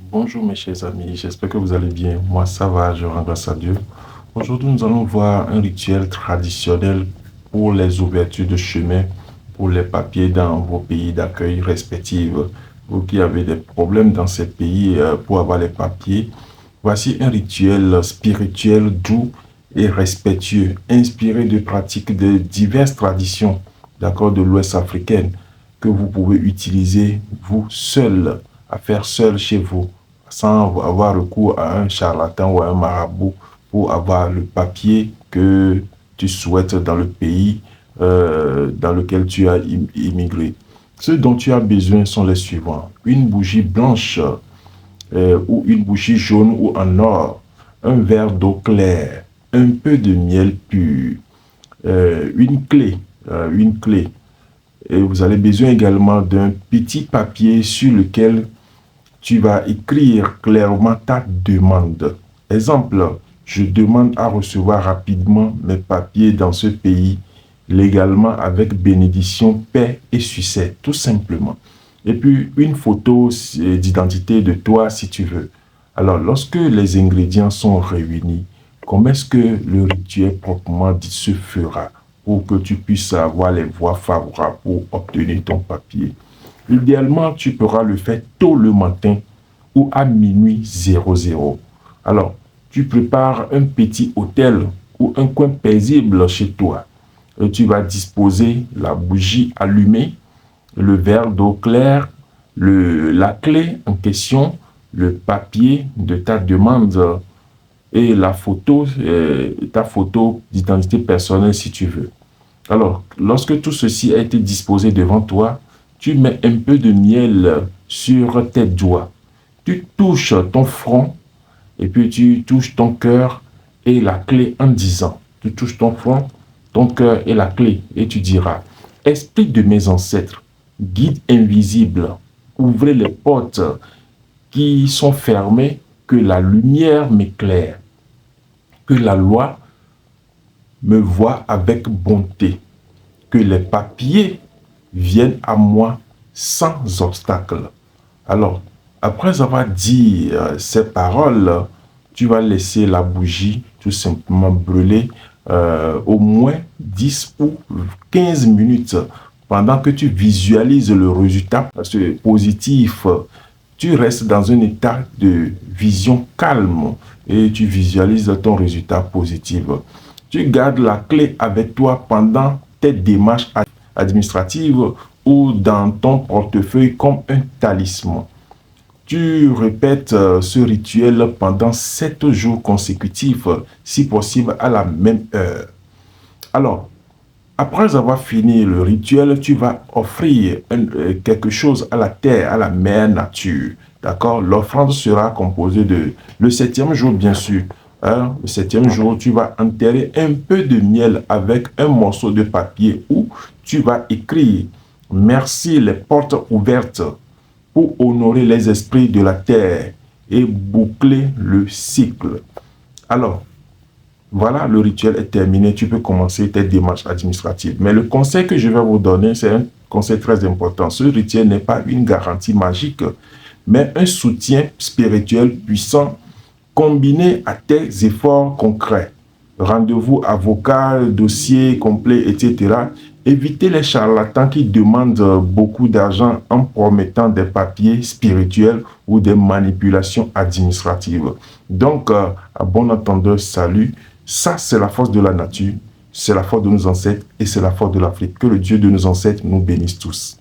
Bonjour mes chers amis, j'espère que vous allez bien. Moi ça va, je rends grâce à Dieu. Aujourd'hui nous allons voir un rituel traditionnel pour les ouvertures de chemin, pour les papiers dans vos pays d'accueil respectifs. Vous qui avez des problèmes dans ces pays pour avoir les papiers, voici un rituel spirituel doux et respectueux, inspiré de pratiques de diverses traditions, d'accord, de l'Ouest africaine, que vous pouvez utiliser vous seul, à faire seul chez vous, sans avoir recours à un charlatan ou à un marabout pour avoir le papier que tu souhaites dans le pays dans lequel tu as immigré. Ce dont tu as besoin sont les suivants. Une bougie blanche ou une bougie jaune ou en or, un verre d'eau claire, un peu de miel pur, une clé. Et vous avez besoin également d'un petit papier sur lequel tu vas écrire clairement ta demande. Exemple, je demande à recevoir rapidement mes papiers dans ce pays, légalement avec bénédiction, paix et succès, tout simplement. Et puis, une photo d'identité de toi si tu veux. Alors, lorsque les ingrédients sont réunis, comment est-ce que le rituel proprement dit se fera pour que tu puisses avoir les voies favorables pour obtenir ton papier? Idéalement, tu pourras le faire tôt le matin ou à minuit 00. Alors, tu prépares un petit hôtel ou un coin paisible chez toi. Et tu vas disposer la bougie allumée, le verre d'eau claire, la clé en question, le papier de ta demande et la photo, ta photo d'identité personnelle si tu veux. Alors, lorsque tout ceci a été disposé devant toi, tu mets un peu de miel sur tes doigts. Tu touches ton front et puis tu touches ton cœur et la clé en disant, tu touches ton front, ton cœur et la clé et tu diras, Esprit de mes ancêtres, guide invisible, ouvrez les portes qui sont fermées, que la lumière m'éclaire, que la loi me voie avec bonté, que les papiers viennent à moi sans obstacle. Alors, après avoir dit ces paroles, tu vas laisser la bougie tout simplement brûler au moins 10 ou 15 minutes pendant que tu visualises le résultat positif. Tu restes dans un état de vision calme et tu visualises ton résultat positif. Tu gardes la clé avec toi pendant tes démarches administratives ou dans ton portefeuille comme un talisman. Tu répètes ce rituel pendant 7 jours consécutifs, si possible à la même heure. Alors, après avoir fini le rituel, tu vas offrir quelque chose à la terre, à la mère nature. D'accord? L'offrande sera composée de le 7e jour, bien sûr. Hein? Le 7e jour, tu vas enterrer un peu de miel avec un morceau de papier où tu vas écrire « Merci les portes ouvertes » pour honorer les esprits de la terre et boucler le cycle. Alors, voilà, le rituel est terminé. Tu peux commencer tes démarches administratives. Mais le conseil que je vais vous donner, c'est un conseil très important. Ce rituel n'est pas une garantie magique, mais un soutien spirituel puissant combiné à tes efforts concrets. Rendez-vous avocat, dossier complet, etc. Évitez les charlatans qui demandent beaucoup d'argent en promettant des papiers spirituels ou des manipulations administratives. Donc, à bon entendeur, salut. Ça, c'est la force de la nature, c'est la force de nos ancêtres et c'est la force de l'Afrique. Que le Dieu de nos ancêtres nous bénisse tous.